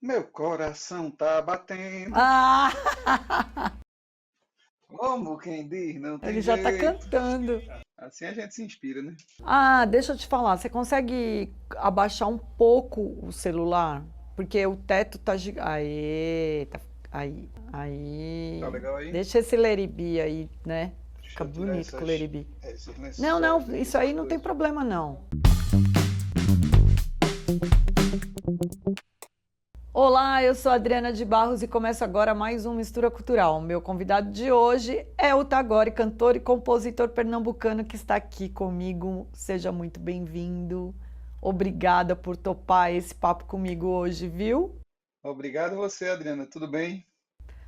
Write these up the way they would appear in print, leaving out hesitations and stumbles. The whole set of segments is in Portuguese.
Meu coração tá batendo. Ah, Como quem diz, não tem ele já tá jeito. cantando. Assim a gente se inspira, né? Ah, deixa eu te falar, você consegue abaixar um pouco o celular? Porque o teto tá gigante. Aê, tá... aí, Tá aí. legal aí? Deixa esse leribi aí, né? Deixa Fica eu tirar bonito com o leribi. esses Não, lençóis não, aqui, isso essas aí não tem coisas. problema não. Olá, eu sou a Adriana de Barros e começo agora mais um Mistura Cultural. Meu convidado de hoje é o Tagore, cantor e compositor pernambucano que está aqui comigo. Seja muito bem-vindo. Obrigada por topar esse papo comigo hoje, viu? Obrigado a você, Adriana. Tudo bem?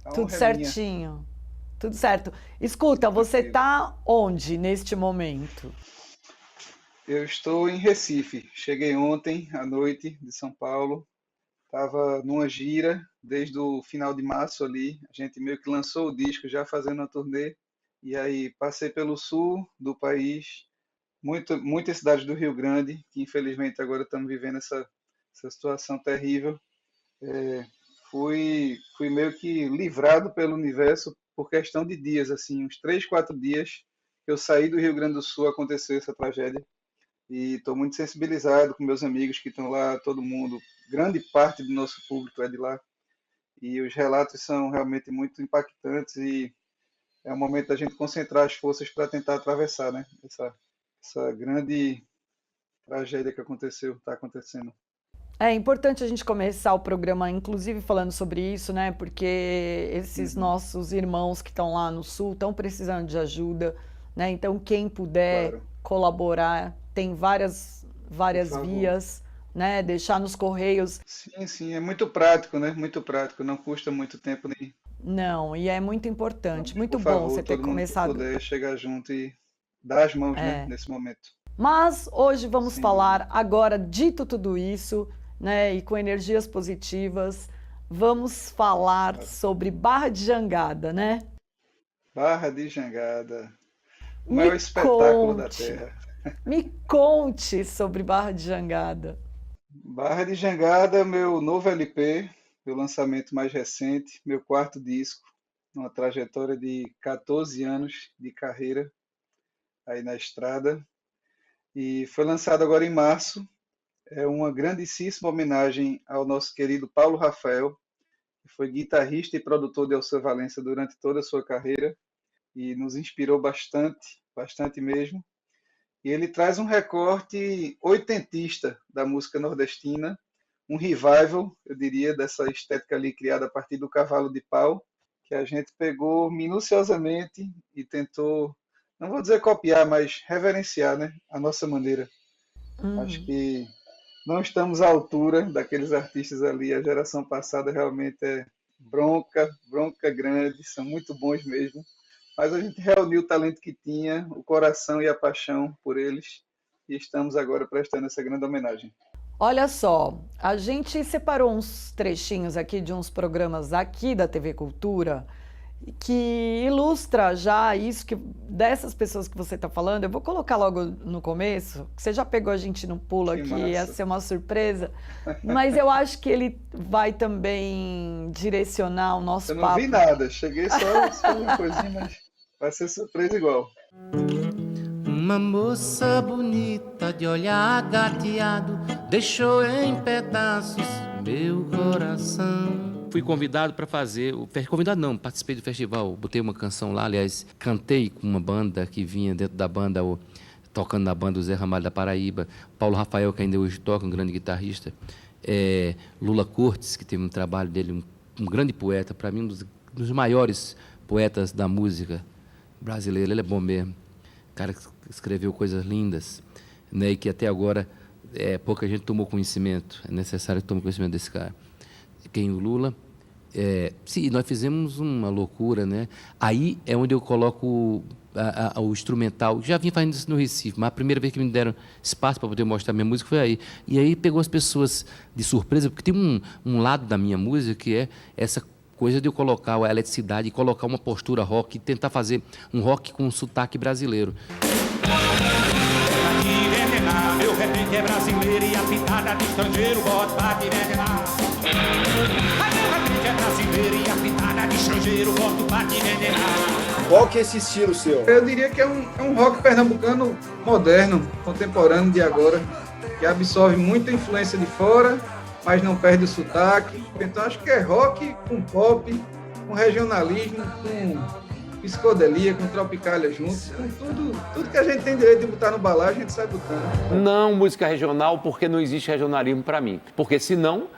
A Tudo honra é minha. certinho. Tudo certo. Escuta, você Tranquilo. tá onde neste momento? Eu estou em Recife. Cheguei ontem à noite de São Paulo. Estava numa gira desde o final de março ali. A gente meio que lançou o disco já fazendo a turnê. E aí passei pelo sul do país, muitas cidades do Rio Grande, que infelizmente agora estamos vivendo essa situação terrível. Fui meio que livrado pelo universo por questão de dias, assim, uns 3, 4 dias que eu saí do Rio Grande do Sul, aconteceu essa tragédia. E estou muito sensibilizado com meus amigos que estão lá, todo mundo, grande parte do nosso público é de lá. E os relatos são realmente muito impactantes e é o momento da gente concentrar as forças para tentar atravessar, né? Essa grande tragédia que aconteceu, está acontecendo. É importante a gente começar o programa, inclusive, falando sobre isso, né? Porque esses Uhum, nossos irmãos que estão lá no sul estão precisando de ajuda, né? Então, quem puder claro, colaborar, tem por várias favor. vias, né? Deixar nos correios. Sim, sim, é muito prático, né? Muito prático, não custa muito tempo nem. Não, e é muito importante, Vamos, muito por bom favor, você ter todo mundo que começado. puder chegar junto e dar as mãos, né? É. Nesse momento. Mas hoje vamos Sem dúvida. falar, agora dito tudo isso, né? E com energias positivas, vamos falar Claro. sobre Barra de Jangada, né? Barra de Jangada, o Me maior espetáculo da conte, Terra. me conte sobre Barra de Jangada. Barra de Jangada, meu novo LP, meu lançamento mais recente, meu quarto disco, uma trajetória de 14 anos de carreira aí na estrada. E foi lançado agora em março. É uma grandíssima homenagem ao nosso querido Paulo Rafael, que foi guitarrista e produtor de Alceu Valença durante toda a sua carreira e nos inspirou bastante, bastante mesmo. E ele traz um recorte oitentista da música nordestina, um revival, eu diria, dessa estética ali criada a partir do Cavalo de Pau, que a gente pegou minuciosamente e tentou, não vou dizer copiar, mas reverenciar, né, a nossa maneira. Acho Hum. que não estamos à altura daqueles artistas ali, a geração passada realmente é bronca, bronca grande, são muito bons mesmo, mas a gente reuniu o talento que tinha, o coração e a paixão por eles, e estamos agora prestando essa grande homenagem. Olha só, a gente separou uns trechinhos aqui de uns programas aqui da TV Cultura que ilustra já isso que dessas pessoas que você está falando. Eu vou colocar logo no começo, que você já pegou a gente no pulo Que aqui, ia massa! ser uma surpresa, mas eu acho que ele vai também direcionar o nosso Eu não vi papo. nada, cheguei só uma coisinha, mas vai ser surpresa igual. Uma moça bonita de olhar gateado deixou em pedaços meu coração. Fui convidado para fazer, convidado não, participei do festival, botei uma canção lá, aliás, cantei com uma banda que vinha dentro da banda, tocando na banda o Zé Ramalho da Paraíba, Paulo Rafael, que ainda hoje toca, um grande guitarrista, Lula Cortes, que teve um trabalho dele, um grande poeta, para mim um dos maiores poetas da música brasileira, ele é bom mesmo. Cara que escreveu coisas lindas, né, e que até agora pouca gente tomou conhecimento. É necessário que tome conhecimento desse cara. Quem o Lula? Sim, nós fizemos uma loucura, né? Aí é onde eu coloco o instrumental. Já vim fazendo isso no Recife, mas a primeira vez que me deram espaço para poder mostrar minha música foi aí. E aí pegou as pessoas de surpresa, porque tem um lado da minha música que é essa coisa de eu colocar a eletricidade e colocar uma postura rock e tentar fazer um rock com um sotaque brasileiro. Meu repente é brasileiro e a pitada de estrangeiro bota pra te envenenar. estrangeiro, volto pra te venerar. Qual que é esse estilo seu? Eu diria que é um rock pernambucano moderno, contemporâneo de agora, que absorve muita influência de fora, mas não perde o sotaque. Então acho que é rock com pop, com regionalismo, com psicodelia, com tropicália juntos, com tudo que a gente tem direito de botar no balaio, a gente sai botando. Não música regional, porque não existe regionalismo para mim. Porque senão,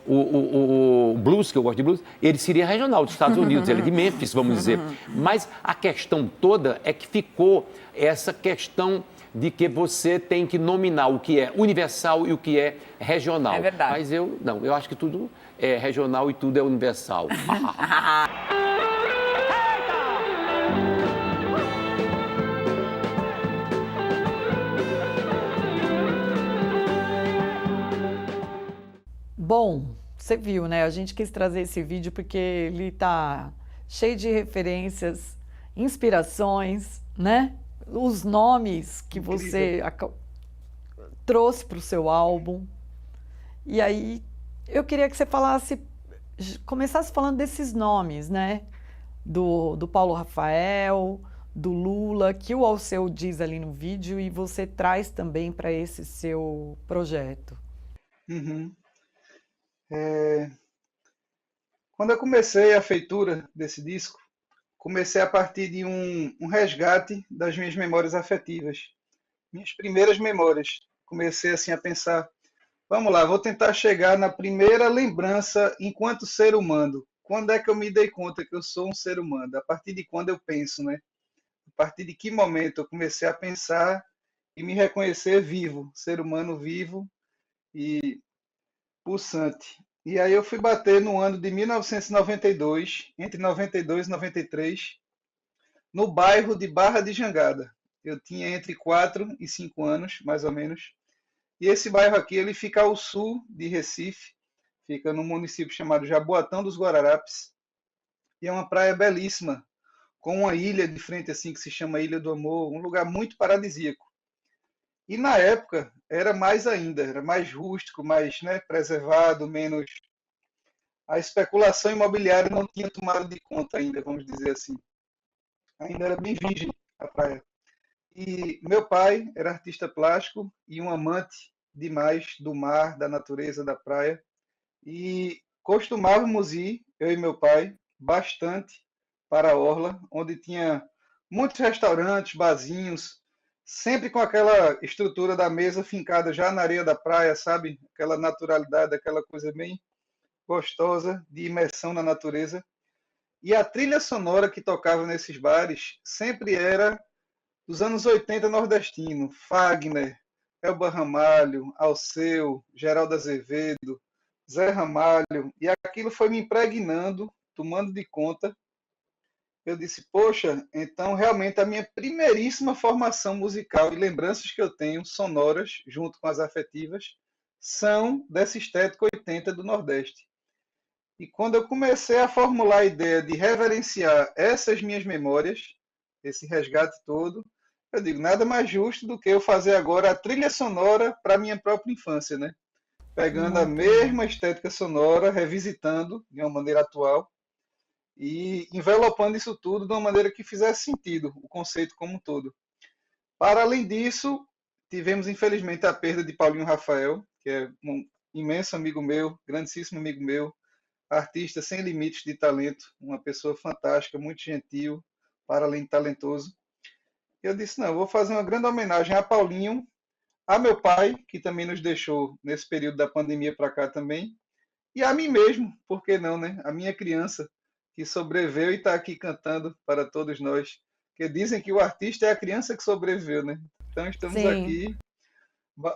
o blues, que eu gosto de blues, ele seria regional dos Estados Unidos, ele é de Memphis, vamos dizer. Mas a questão toda é que ficou essa questão de que você tem que nominar o que é universal e o que é regional. É verdade. Mas eu acho que tudo é regional e tudo é universal. Bom, você viu, né? A gente quis trazer esse vídeo porque ele tá cheio de referências, inspirações, né? Os nomes que você trouxe para o seu álbum. E aí, eu queria que você começasse falando desses nomes, né? Do Paulo Rafael, do Lula, que o Alceu diz ali no vídeo e você traz também para esse seu projeto. Uhum. Quando eu comecei a feitura desse disco, comecei a partir de um resgate das minhas memórias afetivas, minhas primeiras memórias. Comecei assim a pensar, vamos lá, vou tentar chegar na primeira lembrança enquanto ser humano. Quando é que eu me dei conta que eu sou um ser humano? A partir de quando eu penso, né? A partir de que momento eu comecei a pensar e me reconhecer vivo, ser humano vivo e pulsante. E aí eu fui bater no ano de 1992, entre 92 e 93, no bairro de Barra de Jangada. Eu tinha entre 4 e 5 anos, mais ou menos. E esse bairro aqui, ele fica ao sul de Recife, fica num município chamado Jaboatão dos Guararapes. E é uma praia belíssima, com uma ilha de frente assim que se chama Ilha do Amor, um lugar muito paradisíaco. E na época era mais ainda, era mais rústico, mais, né, preservado, menos... A especulação imobiliária não tinha tomado de conta ainda, vamos dizer assim. Ainda era bem virgem a praia. E meu pai era artista plástico e um amante demais do mar, da natureza, da praia. E costumávamos ir, eu e meu pai, bastante para a orla, onde tinha muitos restaurantes, barzinhos, sempre com aquela estrutura da mesa fincada já na areia da praia, sabe? Aquela naturalidade, aquela coisa bem gostosa de imersão na natureza. E a trilha sonora que tocava nesses bares sempre era dos anos 80 nordestino. Fagner, Elba Ramalho, Alceu, Geraldo Azevedo, Zé Ramalho. E aquilo foi me impregnando, tomando de conta. Eu disse, poxa, então realmente a minha primeiríssima formação musical e lembranças que eu tenho, sonoras, junto com as afetivas, são dessa estética 80 do Nordeste. E quando eu comecei a formular a ideia de reverenciar essas minhas memórias, esse resgate todo, eu digo, nada mais justo do que eu fazer agora a trilha sonora para a minha própria infância, né? Pegando a mesma estética sonora, revisitando de uma maneira atual e envelopando isso tudo de uma maneira que fizesse sentido, o conceito como um todo. Para além disso, tivemos infelizmente a perda de Paulinho Rafael, que é um imenso amigo meu, grandíssimo amigo meu, artista sem limites de talento, uma pessoa fantástica, muito gentil, para além de talentoso. Eu disse, não, eu vou fazer uma grande homenagem a Paulinho, a meu pai, que também nos deixou nesse período da pandemia para cá também, e a mim mesmo, por que não, né? A minha criança, que sobreviveu e está aqui cantando para todos nós. Porque dizem que o artista é a criança que sobreviveu, né? Então estamos Sim. aqui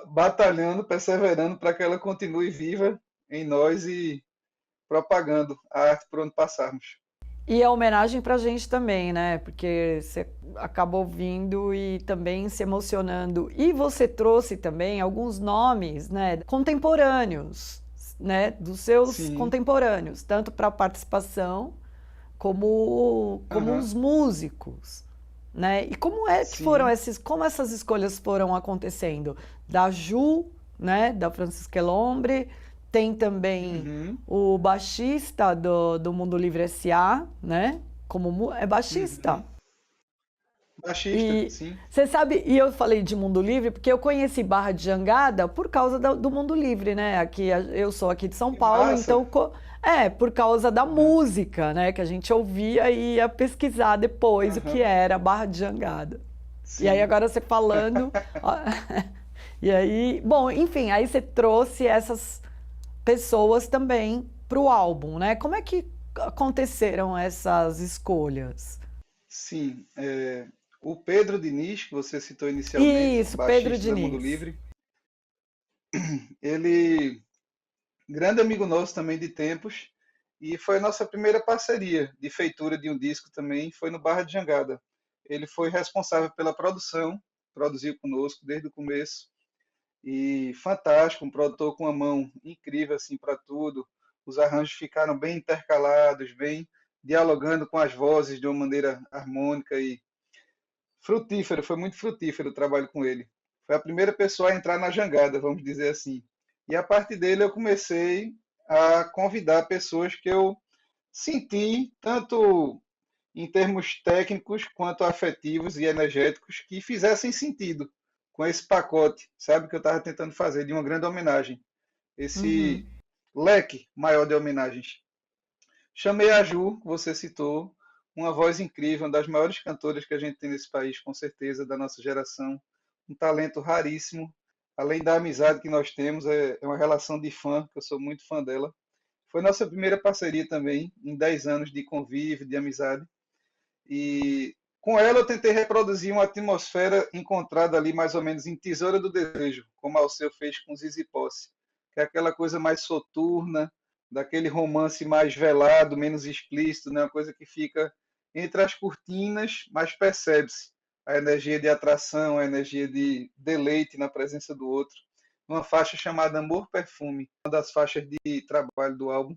batalhando, perseverando para que ela continue viva em nós e propagando a arte por onde passarmos. E é homenagem pra gente também, né? Porque você acabou vindo e também se emocionando. E você trouxe também alguns nomes, né, contemporâneos, né, dos seus Sim. contemporâneos, tanto para participação como os músicos, né? E como é que Sim. foram como essas escolhas foram acontecendo? Da Ju, né, da Francisca Elombre, tem também Uhum, o baixista do Mundo Livre S.A., né? É baixista. uhum. Baixista, E sim. você sabe, e eu falei de Mundo Livre porque eu conheci Barra de Jangada por causa do Mundo Livre, né? Aqui eu sou aqui de São Que Paulo, massa. então por causa da Aham, música, né? Que a gente ouvia e ia pesquisar depois o que aham, era Barra de Jangada. E aí sim. agora você falando, ó, e aí, bom, enfim, aí você trouxe essas pessoas também para o álbum, né? Como é que aconteceram essas escolhas? Sim, o Pedro Diniz, que você citou inicialmente, Isso, Pedro baixista da Mundo Diniz. Livre, ele, grande amigo nosso também de tempos, e foi a nossa primeira parceria de feitura de um disco também, foi no Barra de Jangada. Ele foi responsável pela produção, produziu conosco desde o começo, e fantástico, um produtor com uma mão incrível assim para tudo. Os arranjos ficaram bem intercalados, bem dialogando com as vozes de uma maneira harmônica e frutífero, foi muito frutífero o trabalho com ele. Foi a primeira pessoa a entrar na jangada, vamos dizer assim. E a partir dele eu comecei a convidar pessoas que eu senti, tanto em termos técnicos quanto afetivos e energéticos, que fizessem sentido com esse pacote, sabe, que eu estava tentando fazer, de uma grande homenagem. Uhum. Esse leque maior de homenagens. Chamei a Ju, que você citou, uma voz incrível, uma das maiores cantoras que a gente tem nesse país, com certeza, da nossa geração. Um talento raríssimo. Além da amizade que nós temos, é uma relação de fã, que eu sou muito fã dela. Foi nossa primeira parceria também, em 10 anos de convívio, de amizade. E com ela eu tentei reproduzir uma atmosfera encontrada ali mais ou menos em Tesoura do Desejo, como Alceu fez com Zizi Posse, que é aquela coisa mais soturna, daquele romance mais velado, menos explícito, né? Uma coisa que fica entre as cortinas, mas percebe-se a energia de atração, a energia de deleite na presença do outro. Uma faixa chamada Amor Perfume, uma das faixas de trabalho do álbum.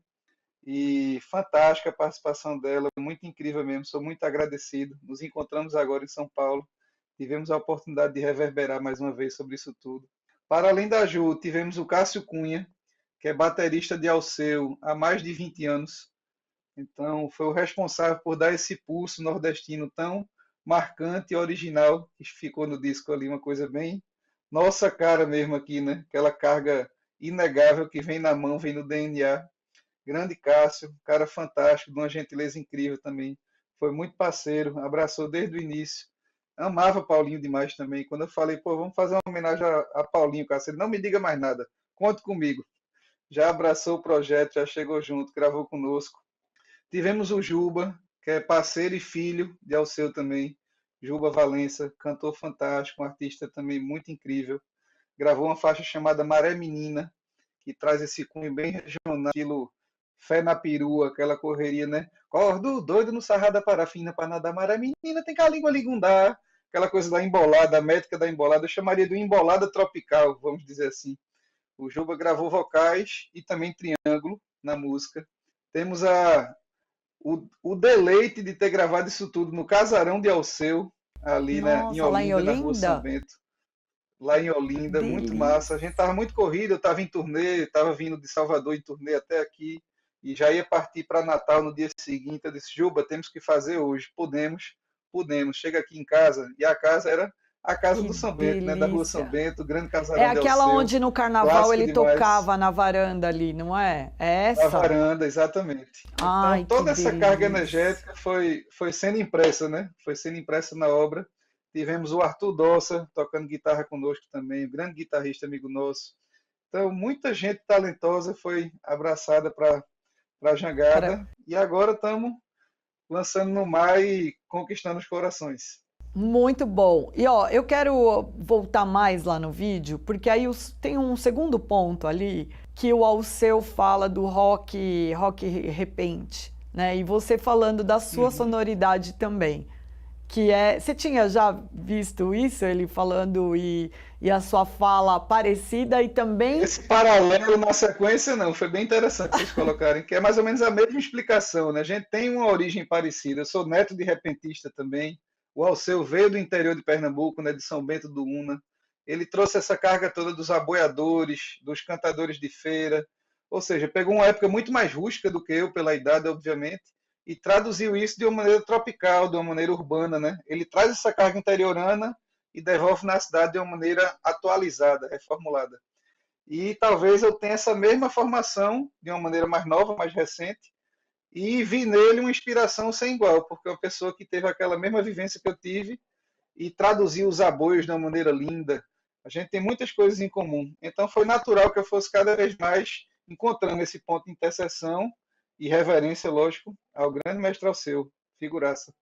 E fantástica a participação dela, muito incrível mesmo, sou muito agradecido. Nos encontramos agora em São Paulo, tivemos a oportunidade de reverberar mais uma vez sobre isso tudo. Para além da Ju, tivemos o Cássio Cunha, que é baterista de Alceu há mais de 20 anos. Então, foi o responsável por dar esse pulso nordestino tão marcante e original que ficou no disco ali, uma coisa bem nossa cara mesmo aqui, né? Aquela carga inegável que vem na mão, vem no DNA. Grande Cássio, cara fantástico, de uma gentileza incrível também. Foi muito parceiro, abraçou desde o início. Amava Paulinho demais também. Quando eu falei, pô, vamos fazer uma homenagem a Paulinho, Cássio, ele não me diga mais nada, conte comigo. Já abraçou o projeto, já chegou junto, gravou conosco. Tivemos o Juba, que é parceiro e filho de Alceu também. Juba Valença, cantor fantástico, um artista também muito incrível. Gravou uma faixa chamada Maré Menina, que traz esse cunho bem regional, estilo Fé na Perua, aquela correria, né? Cordo doido no sarrada da parafina para nadar, maré menina, tem que a língua ligundar. Aquela coisa da embolada, a métrica da embolada, eu chamaria de embolada tropical, vamos dizer assim. O Juba gravou vocais e também triângulo na música. Temos o deleite de ter gravado isso tudo no Casarão de Alceu, ali em Nossa, lá em Olinda, na rua São Olinda? Bento, lá em Que Olinda, muito massa. A delícia. gente estava muito corrido, eu estava em turnê, estava vindo de Salvador em turnê até aqui, e já ia partir para Natal no dia seguinte. Eu disse, Juba, temos que fazer hoje. Podemos, podemos. Chega aqui em casa. E a casa era a casa Que do São Bento, né? Da rua São delícia. Bento, grande É casarão de aquela Alceu. onde no carnaval Clássico ele demais. tocava na varanda ali, não é? É Na essa? varanda, exatamente. Então, Ai, que toda essa carga delícia. energética foi sendo impressa, né? Foi sendo impressa na obra. Tivemos o Arthur Dossa tocando guitarra conosco também, um grande guitarrista amigo nosso. Então, muita gente talentosa foi abraçada para a Para- jangada e agora estamos lançando no mar e conquistando os corações. Muito bom. E ó, eu quero voltar mais lá no vídeo, porque aí tem um segundo ponto ali que o Alceu fala do rock repente, né? E você falando da sua Uhum. sonoridade também, que é, você tinha já visto isso, ele falando e a sua fala parecida e também, Esse paralelo na sequência, não, foi bem interessante vocês colocarem, que é mais ou menos a mesma explicação, né? A gente tem uma origem parecida. Eu sou neto de repentista também. O Alceu veio do interior de Pernambuco, né, de São Bento do Una. Ele trouxe essa carga toda dos aboiadores, dos cantadores de feira, Ou seja, pegou uma época muito mais rústica do que eu, pela idade, obviamente, e traduziu isso de uma maneira tropical, de uma maneira urbana, né? Ele traz essa carga interiorana e devolve na cidade de uma maneira atualizada, reformulada. E talvez eu tenha essa mesma formação, de uma maneira mais nova, mais recente, e vi nele uma inspiração sem igual, porque é uma pessoa que teve aquela mesma vivência que eu tive e traduziu os aboios de uma maneira linda. A gente tem muitas coisas em comum. Então foi natural que eu fosse cada vez mais encontrando esse ponto de interseção e reverência, lógico, ao grande mestre Alceu, figuraça.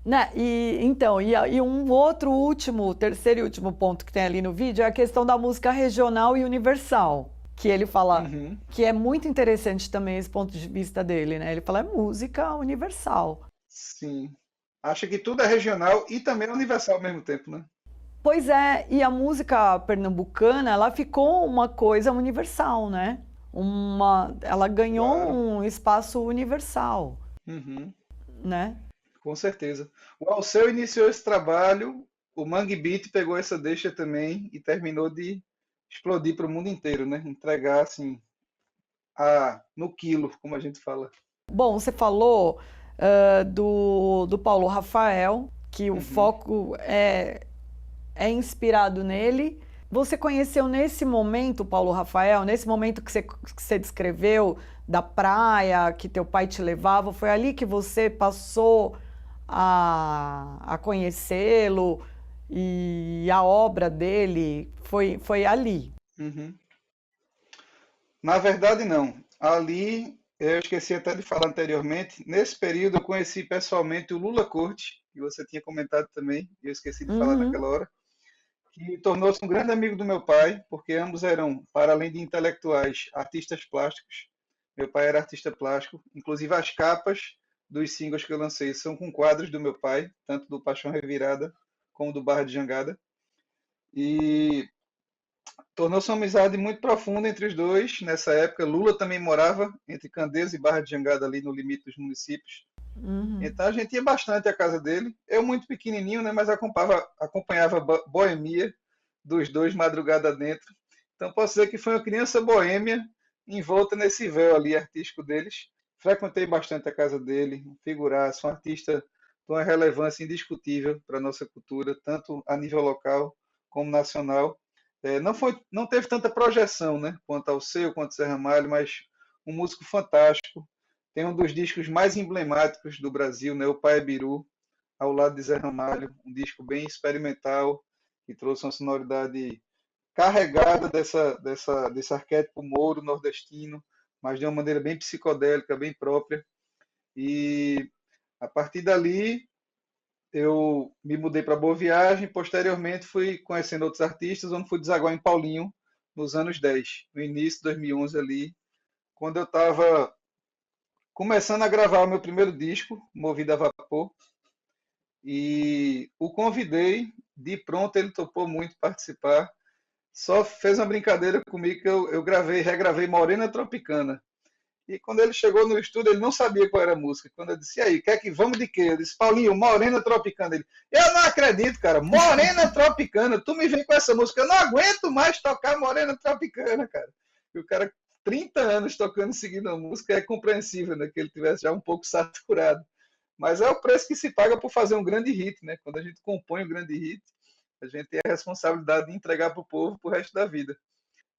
Né? E um outro último, terceiro e último ponto que tem ali no vídeo é a questão da música regional e universal, que ele fala que é muito interessante também esse ponto de vista dele, né? Ele fala é música universal. Sim. Acha que tudo é regional e também é universal ao mesmo tempo, né? Pois é, e a música pernambucana, ela ficou uma coisa universal, né? Ela ganhou um espaço universal, né? Com certeza. O Alceu iniciou esse trabalho, o Mangue Beat pegou essa deixa também e terminou de explodir para o mundo inteiro, né? Entregar assim no quilo, como a gente fala. Bom, você falou do Paulo Rafael, que o foco é inspirado nele. Você conheceu nesse momento o Paulo Rafael, nesse momento que você descreveu da praia, que teu pai te levava, foi ali que você passou a conhecê-lo e a obra dele foi ali? Na verdade, não. Ali, eu esqueci até de falar anteriormente, nesse período eu conheci pessoalmente o Lula Corte, que você tinha comentado também, e eu esqueci de falar naquela hora, que tornou-se um grande amigo do meu pai, porque ambos eram, para além de intelectuais, artistas plásticos. Meu pai era artista plástico, inclusive as capas dos singles que eu lancei são com quadros do meu pai, tanto do Paixão Revirada como do Barra de Jangada. E tornou-se uma amizade muito profunda entre os dois. Nessa época, Lula também morava entre Candeias e Barra de Jangada, ali no limite dos municípios. Então a gente ia bastante à casa dele. Eu muito pequenininho, né, mas acompanhava a boemia dos dois madrugada dentro. Então posso dizer que foi uma criança boêmia envolta nesse véu ali artístico deles. Frequentei bastante a casa dele, figuraça, um artista de uma relevância indiscutível para a nossa cultura, tanto a nível local como nacional. Não teve tanta projeção, né, quanto Alceu, quanto Zé Ramalho, mas um músico fantástico. Tem um dos discos mais emblemáticos do Brasil, né, o Pai Biru, ao lado de Zé Ramalho, um disco bem experimental, que trouxe uma sonoridade carregada desse arquétipo mouro nordestino, mas de uma maneira bem psicodélica, bem própria. E a partir dali eu me mudei para Boa Viagem, posteriormente fui conhecendo outros artistas, onde fui desaguar em Paulinho nos anos 10, no início de 2011 ali, quando eu estava começando a gravar o meu primeiro disco, Movido a Vapor, e o convidei, de pronto ele topou muito participar, só fez uma brincadeira comigo que eu regravei Morena Tropicana. E quando ele chegou no estúdio, ele não sabia qual era a música. Quando eu disse, e aí, vamos de quê? Eu disse, Paulinho, Morena Tropicana. Ele, eu não acredito, cara, Morena Tropicana, tu me vem com essa música, eu não aguento mais tocar Morena Tropicana, cara. E o cara, 30 anos tocando e seguindo a música, é compreensível, né, que ele tivesse já um pouco saturado. Mas é o preço que se paga por fazer um grande hit, né? Quando a gente compõe um grande hit, a gente tem a responsabilidade de entregar para o povo pro resto da vida.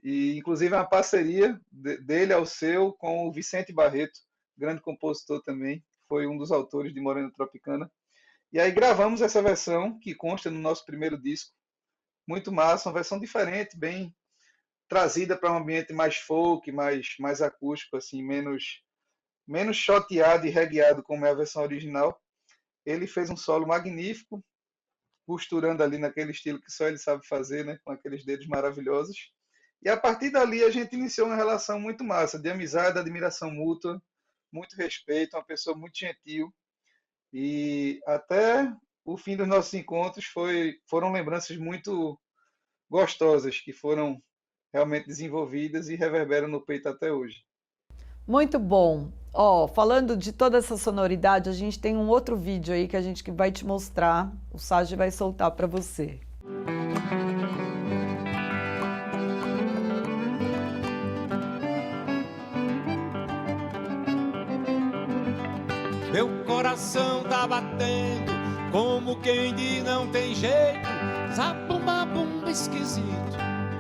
E, inclusive, é uma parceria dele, Alceu, com o Vicente Barreto, grande compositor também, foi um dos autores de Morena Tropicana. E aí gravamos essa versão, que consta no nosso primeiro disco. Muito massa, uma versão diferente, bem trazida para um ambiente mais folk, mais acústico, assim, menos choteado e regueado, como é a versão original. Ele fez um solo magnífico, costurando ali naquele estilo que só ele sabe fazer, né, com aqueles dedos maravilhosos. E a partir dali a gente iniciou uma relação muito massa, de amizade, admiração mútua, muito respeito, uma pessoa muito gentil. E até o fim dos nossos encontros foram lembranças muito gostosas, que foram realmente desenvolvidas e reverberam no peito até hoje. Muito bom. Ó, falando de toda essa sonoridade, a gente tem um outro vídeo aí que a gente vai te mostrar, o Sage vai soltar para você. Meu coração tá batendo, como quem diz não tem jeito. Zabumba, bumba esquisito,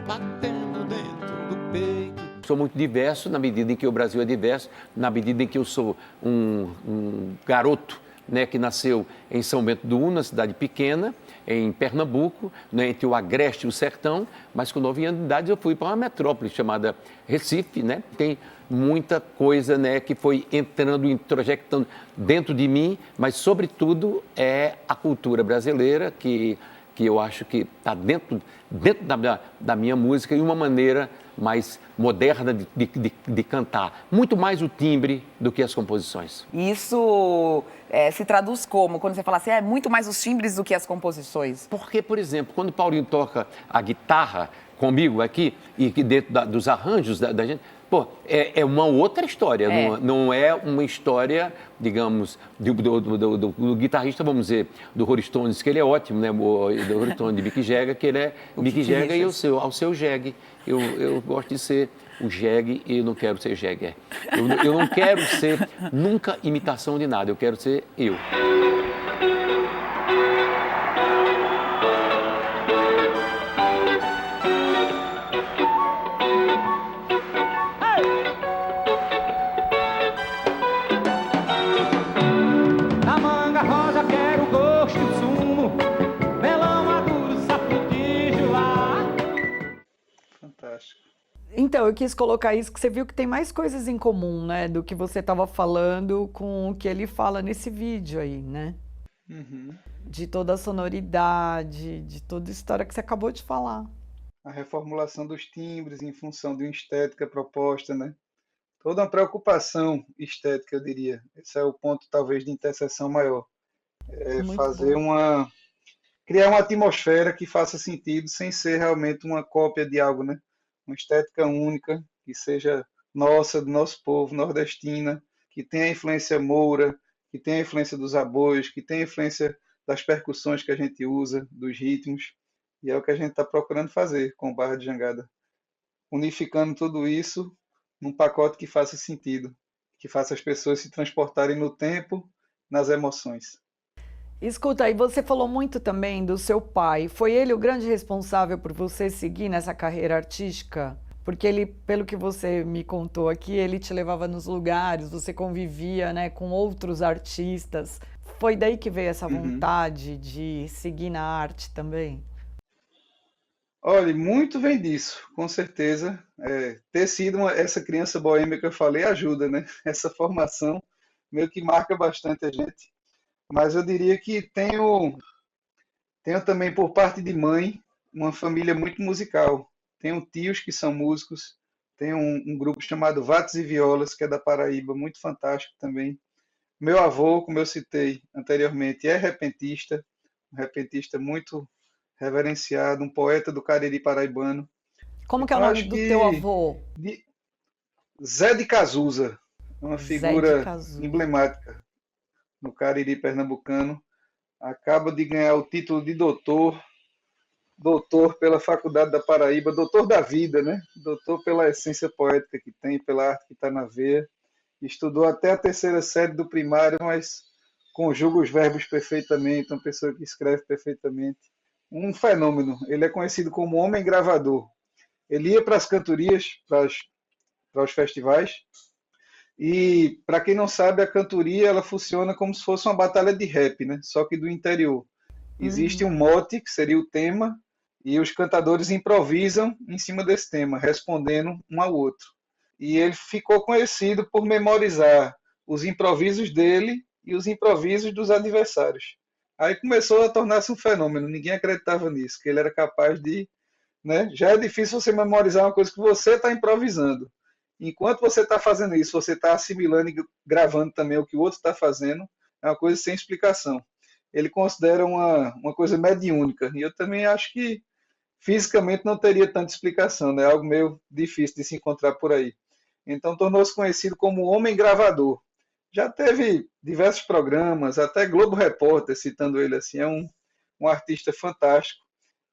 batendo dentro do peito. Sou muito diverso na medida em que o Brasil é diverso, na medida em que eu sou um garoto, né, que nasceu em São Bento do Una, cidade pequena, em Pernambuco, né, entre o Agreste e o Sertão, mas com 9 anos de idade eu fui para uma metrópole chamada Recife, né? Tem muita coisa, né, que foi entrando, introjectando dentro de mim, mas sobretudo é a cultura brasileira que eu acho que está dentro da minha música e uma maneira mais moderna de cantar. Muito mais o timbre do que as composições. Isso se traduz como? Quando você fala assim, é muito mais os timbres do que as composições? Porque, por exemplo, quando o Paulinho toca a guitarra comigo aqui, e que dentro dos arranjos da gente, pô, é uma outra história, não é uma história, digamos, do guitarrista, vamos dizer, do Rolling Stones, que ele é ótimo, né? Do Rolling Stones, de Mick Jagger, que ele é Mick Jagger e ao seu Jeg. Eu gosto de ser o Jeg e eu não quero ser Jagger. Eu não quero ser nunca imitação de nada, eu quero ser eu. Na manga rosa quero gosto de sumo, melão maduro, sapudijo lá. Fantástico. Então, eu quis colocar isso, que você viu que tem mais coisas em comum, né? Do que você estava falando com o que ele fala nesse vídeo aí, né? Uhum. De toda a sonoridade, de toda a história que você acabou de falar. A reformulação dos timbres em função de uma estética proposta, né? Toda uma preocupação estética, eu diria. Esse é o ponto, talvez, de interseção maior. É Muito fazer bom. criar uma atmosfera que faça sentido sem ser realmente uma cópia de algo, né? Uma estética única, que seja nossa, do nosso povo, nordestina, que tenha a influência moura, que tenha a influência dos aboios, que tenha a influência das percussões que a gente usa, dos ritmos. E é o que a gente está procurando fazer com o Barra de Jangada. Unificando tudo isso num pacote que faça sentido, que faça as pessoas se transportarem no tempo, nas emoções. Escuta, aí você falou muito também do seu pai. Foi ele o grande responsável por você seguir nessa carreira artística? Porque ele, pelo que você me contou aqui, ele te levava nos lugares, você convivia, né, com outros artistas. Foi daí que veio essa vontade de seguir na arte também? Olha, muito vem disso, com certeza. Ter sido essa criança boêmia que eu falei ajuda, né? Essa formação meio que marca bastante a gente. Mas eu diria que tenho também por parte de mãe uma família muito musical. Tenho tios que são músicos, tenho um grupo chamado Vates e Violas, que é da Paraíba, muito fantástico também. Meu avô, como eu citei anteriormente, é repentista, um repentista muito reverenciado, um poeta do Cariri paraibano. Como que é o Então, nome acho do teu que avô? Zé de Cazuza, uma Zé de figura Cazuza. emblemática no Cariri pernambucano, acaba de ganhar o título de doutor pela Faculdade da Paraíba, doutor da vida, né? Doutor pela essência poética que tem, pela arte que está na veia. Estudou até a 3ª série do primário, mas conjuga os verbos perfeitamente, uma pessoa que escreve perfeitamente. Um fenômeno. Ele é conhecido como homem gravador. Ele ia para as cantorias, para os festivais, e para quem não sabe, a cantoria ela funciona como se fosse uma batalha de rap, né? Só que do interior. Existe um mote, que seria o tema, e os cantadores improvisam em cima desse tema, respondendo um ao outro. E ele ficou conhecido por memorizar os improvisos dele e os improvisos dos adversários. Aí começou a tornar-se um fenômeno, ninguém acreditava nisso, que ele era capaz de, né? Já é difícil você memorizar uma coisa que você está improvisando. Enquanto você está fazendo isso, você está assimilando e gravando também o que o outro está fazendo, é uma coisa sem explicação. Ele considera uma coisa mediúnica, e eu também acho que fisicamente não teria tanta explicação, né? É algo meio difícil de se encontrar por aí. Então tornou-se conhecido como Homem Gravador. Já teve diversos programas, até Globo Repórter citando ele assim, é um artista fantástico.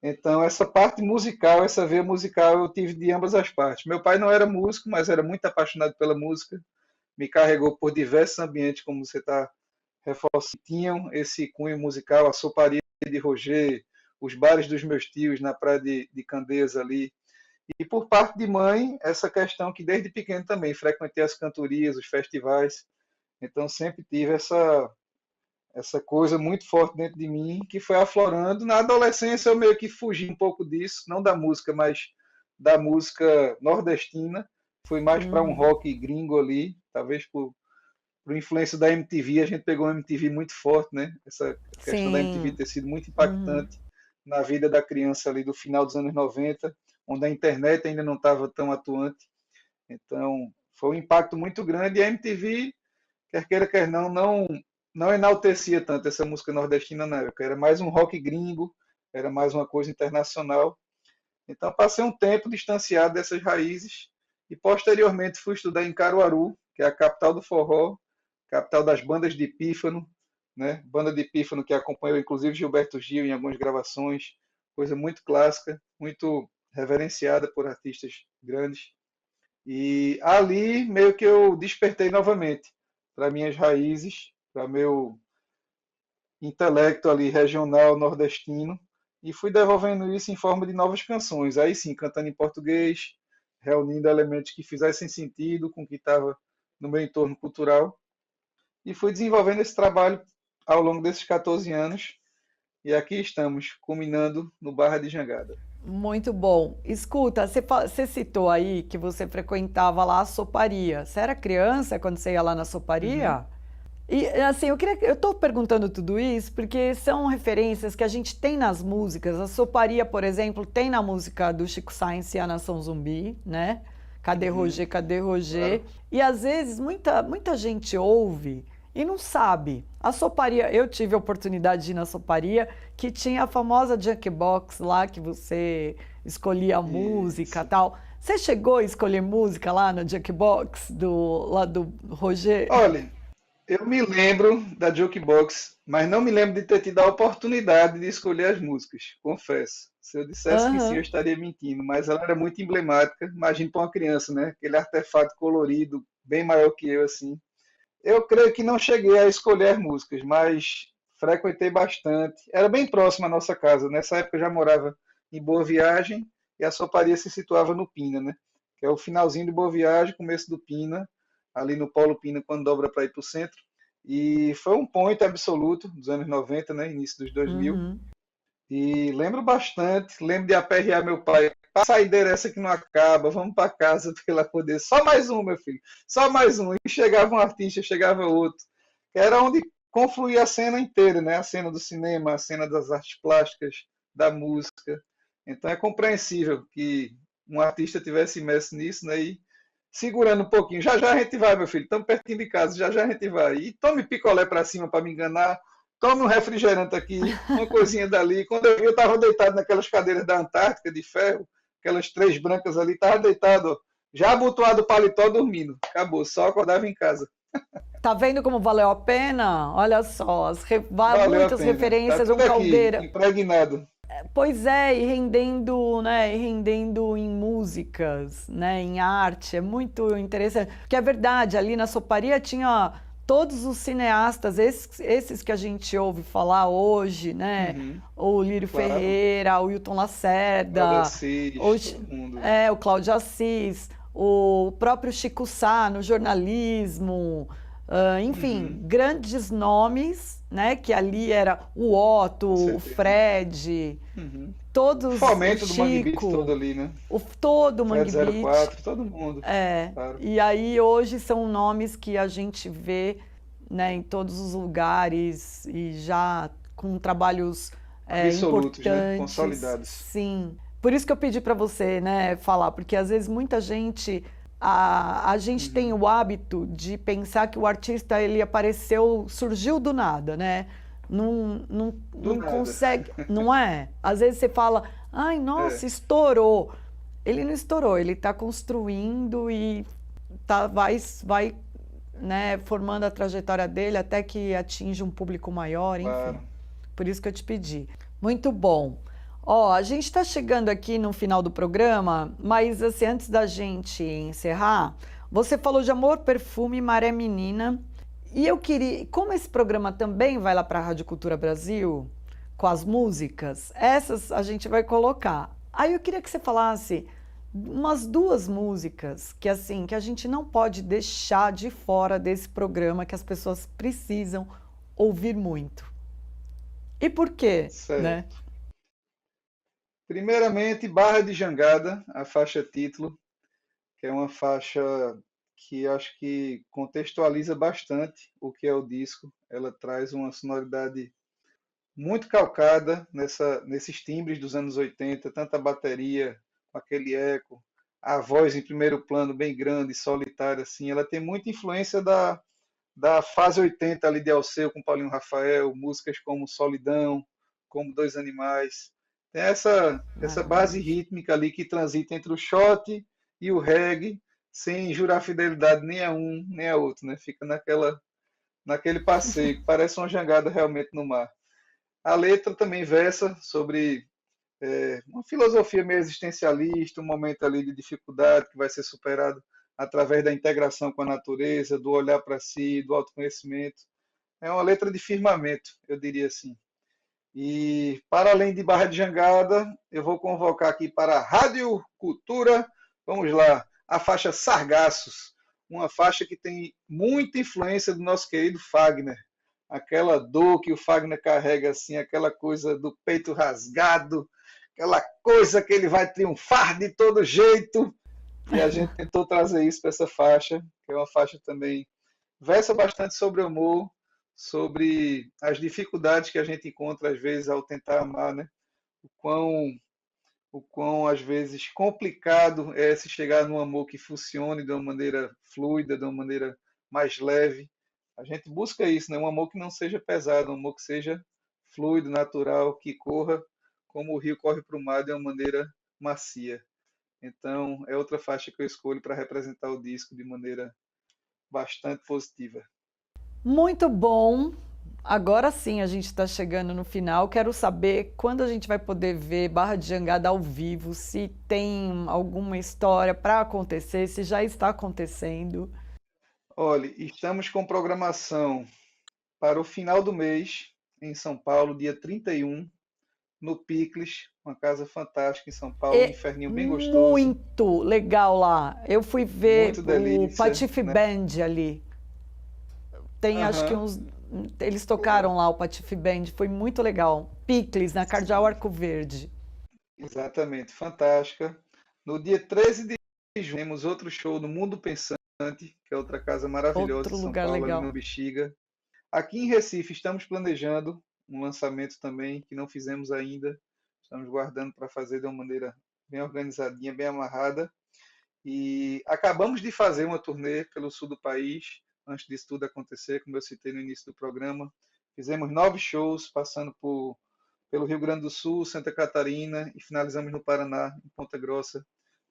Então essa parte musical, essa veia musical eu tive de ambas as partes. Meu pai não era músico, mas era muito apaixonado pela música, me carregou por diversos ambientes, como você está reforçar, tinham esse cunho musical, a soparia de Roger, os bares dos meus tios na praia de Candeias ali. E por parte de mãe, essa questão que desde pequeno também frequentei as cantorias, os festivais, então sempre tive essa coisa muito forte dentro de mim que foi aflorando. Na adolescência eu meio que fugi um pouco disso, não da música, mas da música nordestina. Fui mais para um rock gringo ali, talvez por influência da MTV. A gente pegou uma MTV muito forte, né? Essa questão da MTV Sim. ter sido muito impactante na vida da criança ali do final dos anos 90, onde a internet ainda não estava tão atuante. Então, foi um impacto muito grande. E a MTV, quer queira, quer não enaltecia tanto essa música nordestina na época. Era mais um rock gringo, era mais uma coisa internacional. Então, passei um tempo distanciado dessas raízes e, posteriormente, fui estudar em Caruaru, que é a capital do forró, capital das bandas de pífano, né? Banda de pífano que acompanhou, inclusive, Gilberto Gil em algumas gravações, coisa muito clássica, muito reverenciada por artistas grandes. E ali, meio que eu despertei novamente para minhas raízes, para meu intelecto ali regional nordestino, e fui devolvendo isso em forma de novas canções. Aí sim, cantando em português, reunindo elementos que fizessem sentido com o que estava no meu entorno cultural, e fui desenvolvendo esse trabalho ao longo desses 14 anos, e aqui estamos, culminando no Barra de Jangada. Muito bom. Escuta, você citou aí que você frequentava lá a soparia. Você era criança quando você ia lá na soparia? E assim, eu estou perguntando tudo isso porque são referências que a gente tem nas músicas. A soparia, por exemplo, tem na música do Chico Science e a Nação Zumbi, né? Cadê Roger, cadê Roger? Claro. E às vezes muita gente ouve e não sabe. A soparia, eu tive a oportunidade de ir na soparia, que tinha a famosa jukebox lá, que você escolhia a música e tal. Você chegou a escolher música lá na jukebox lá do Roger? Olha, eu me lembro da Jukebox, mas não me lembro de ter tido a oportunidade de escolher as músicas, confesso. Se eu dissesse que sim, eu Aham. estaria mentindo, mas ela era muito emblemática. Imagina para uma criança, né? Aquele artefato colorido, bem maior que eu, assim. Eu creio que não cheguei a escolher músicas, mas frequentei bastante. Era bem próximo à nossa casa. Nessa época eu já morava em Boa Viagem e a soparia se situava no Pina, né? Que é o finalzinho de Boa Viagem, começo do Pina, ali no Polo Pina, quando dobra para ir para o centro. E foi um point absoluto dos anos 90, né? Início dos 2000. Uhum. E lembro bastante, lembro de aperrear meu pai. A saideira essa que não acaba, vamos para casa pela poder. Só mais um, meu filho, só mais um. E chegava um artista, chegava outro. Era onde confluía a cena inteira, né? A cena do cinema, a cena das artes plásticas, da música. Então é compreensível que um artista tivesse imerso nisso, né? E segurando um pouquinho. Já já a gente vai, meu filho. Estamos pertinho de casa, já já a gente vai. E tome picolé para cima para me enganar. Tome um refrigerante aqui, uma coisinha dali. Quando eu vi, eu estava deitado naquelas cadeiras da Antártica de ferro, aquelas três brancas ali, estava deitado, ó, já abotoado o paletó, dormindo. Acabou, só acordava em casa. Tá vendo como valeu a pena? Olha só, Valeu a muitas pena. Tá referências, um tudo aqui, caldeira. impregnado. Pois é, e rendendo, né, e rendendo em músicas, né, em arte, é muito interessante. Porque é verdade, ali na soparia tinha todos os cineastas, esses que a gente ouve falar hoje, né, Uhum, o Lírio claro. Ferreira, o Wilton Cláudio Lacerda, Assis, todo mundo. o Cláudio Assis, o próprio Chico Sá no jornalismo, enfim, Uhum, grandes nomes, né? Que ali era o Otto, com o certeza. Fred, Uhum. O todos, o fomento do Mangue Beat todo Chico, ali, né? todo o Fred Mangue Beat. 04, todo mundo. É, Claro. e aí hoje são nomes que a gente vê, né, em todos os lugares e já com trabalhos Absolutos, né? importantes, Consolidados. sim. Por isso que eu pedi para você, né, falar, porque às vezes muita gente, a gente tem Uhum. o hábito de pensar que o artista ele apareceu, surgiu do nada, né? Do Não nada. consegue, não é? Às vezes você fala, ai, nossa, É, estourou. Ele não estourou, ele está construindo e vai, né, formando a trajetória dele até que atinja um público maior, enfim. claro. Por isso que eu te pedi. Muito bom. Ó, a gente está chegando aqui no final do programa, mas assim, antes da gente encerrar, você falou de Amor, Perfume, Maré Menina E eu queria, como esse programa também vai lá para a Rádio Cultura Brasil, com as músicas, essas a gente vai colocar. Aí eu queria que você falasse umas duas músicas que assim, que a gente não pode deixar de fora desse programa, que as pessoas precisam ouvir muito. E por quê, né? Certo. Primeiramente, Barra de Jangada, a faixa título, que é uma faixa que acho que contextualiza bastante o que é o disco. Ela traz uma sonoridade muito calcada nesses timbres dos anos 80, tanto a bateria com aquele eco, a voz em primeiro plano bem grande, solitária, assim. Ela tem muita influência da fase 80 ali de Alceu com Paulinho Rafael, músicas como Solidão, como Dois Animais. Tem essa base Maravilhoso. rítmica ali que transita entre o shot e o reggae, sem jurar fidelidade nem a um nem a outro, né? Fica naquele passeio, que parece uma jangada realmente no mar. A letra também versa sobre uma filosofia meio existencialista, um momento ali de dificuldade que vai ser superado através da integração com a natureza, do olhar para si, do autoconhecimento. É uma letra de firmamento, eu diria assim. E, para além de Barra de Jangada, eu vou convocar aqui para a Rádio Cultura, vamos lá, a faixa Sargassos, uma faixa que tem muita influência do nosso querido Fagner. Aquela dor que o Fagner carrega, assim, aquela coisa do peito rasgado, aquela coisa que ele vai triunfar de todo jeito. E a gente tentou trazer isso para essa faixa, que é uma faixa também versa bastante sobre amor, sobre as dificuldades que a gente encontra às vezes ao tentar amar, né? O quão, o quão às vezes complicado é se chegar num amor que funcione de uma maneira fluida, de uma maneira mais leve. A gente busca isso, né? Um amor que não seja pesado, um amor que seja fluido, natural, que corra como o rio corre para o mar de uma maneira macia. Então, é outra faixa que eu escolho para representar o disco de maneira bastante positiva. Muito bom. Agora sim, a gente está chegando no final. Quero saber quando a gente vai poder ver Barra de Jangada ao vivo, se tem alguma história para acontecer, se já está acontecendo. Olha, estamos com programação para o final do mês, em São Paulo, dia 31, no Picles, uma casa fantástica em São Paulo, um É inferninho bem gostoso, muito legal lá. Eu fui ver muito o delícia, Patife né? Band ali. Tem acho que Aham, uns. Eles tocaram lá o Patife Band, foi muito legal. Picles, na Cardeal sim, Arco Verde. exatamente, fantástica. No dia 13 de junho, temos outro show no Mundo Pensante, que é outra casa maravilhosa Outro em São lugar Paulo, ali no legal. Bexiga. Aqui em Recife, estamos planejando um lançamento também, que não fizemos ainda. Estamos guardando para fazer de uma maneira bem organizadinha, bem amarrada. E acabamos de fazer uma turnê pelo sul do país, antes disso tudo acontecer, como eu citei no início do programa. Fizemos 9 shows, passando pelo Rio Grande do Sul, Santa Catarina e finalizamos no Paraná, em Ponta Grossa.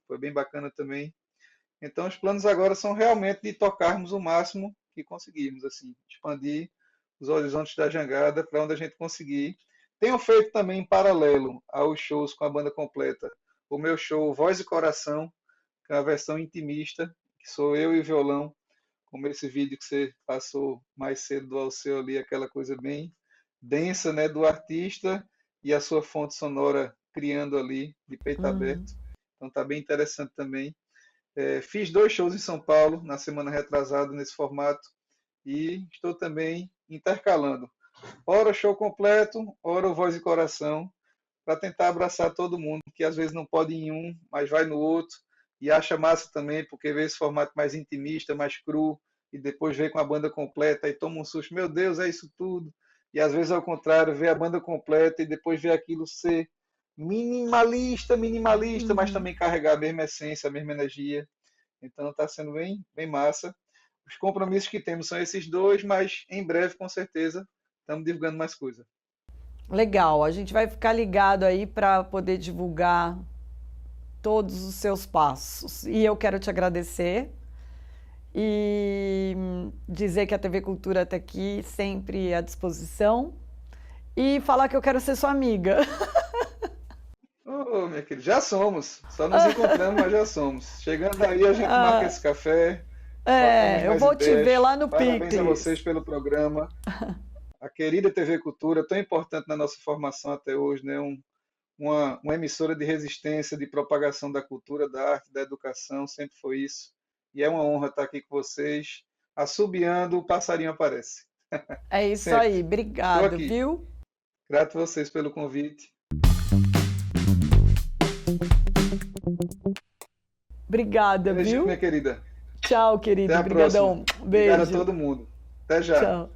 Foi bem bacana também. Então, os planos agora são realmente de tocarmos o máximo que conseguirmos, assim, expandir os horizontes da jangada para onde a gente conseguir. Tenho feito também em paralelo aos shows com a banda completa, o meu show Voz e Coração, que é a versão intimista, que sou eu e o violão, como esse vídeo que você passou mais cedo do Alceu ali, aquela coisa bem densa, né, do artista e a sua fonte sonora criando ali de peito Uhum. aberto. Então tá bem interessante também. Fiz 2 shows em São Paulo na semana retrasada nesse formato e estou também intercalando. Ora show completo, ora voz e coração, para tentar abraçar todo mundo, que às vezes não pode ir em um, mas vai no outro, e acha massa também, porque vê esse formato mais intimista, mais cru, e depois vê com a banda completa e toma um susto, meu Deus, é isso tudo. E às vezes ao contrário, vê a banda completa e depois vê aquilo ser minimalista, minimalista, mas Uhum. também carregar a mesma essência, a mesma energia. Então está sendo bem, bem massa. Os compromissos que temos são esses dois, mas em breve, com certeza, estamos divulgando mais coisa. Legal, a gente vai ficar ligado aí para poder divulgar todos os seus passos. E eu quero te agradecer e dizer que a TV Cultura está aqui sempre à disposição e falar que eu quero ser sua amiga. Ô, minha querida, já somos. Só nos encontramos, mas já somos. Chegando aí, a gente marca esse café Eu vou te ver lá no Parabéns Picles. a vocês pelo programa. A querida TV Cultura, tão importante na nossa formação até hoje, né? Uma emissora de resistência, de propagação da cultura, da arte, da educação, sempre foi isso. E é uma honra estar aqui com vocês. Assobiando, o passarinho aparece. É isso Sempre. aí, Estou obrigado, aqui. viu? Grato a vocês pelo convite. Obrigada, Beijo, viu? minha querida. Tchau, querido. Até a Obrigadão. próxima. Beijo. Obrigado a todo mundo. Até já. Tchau.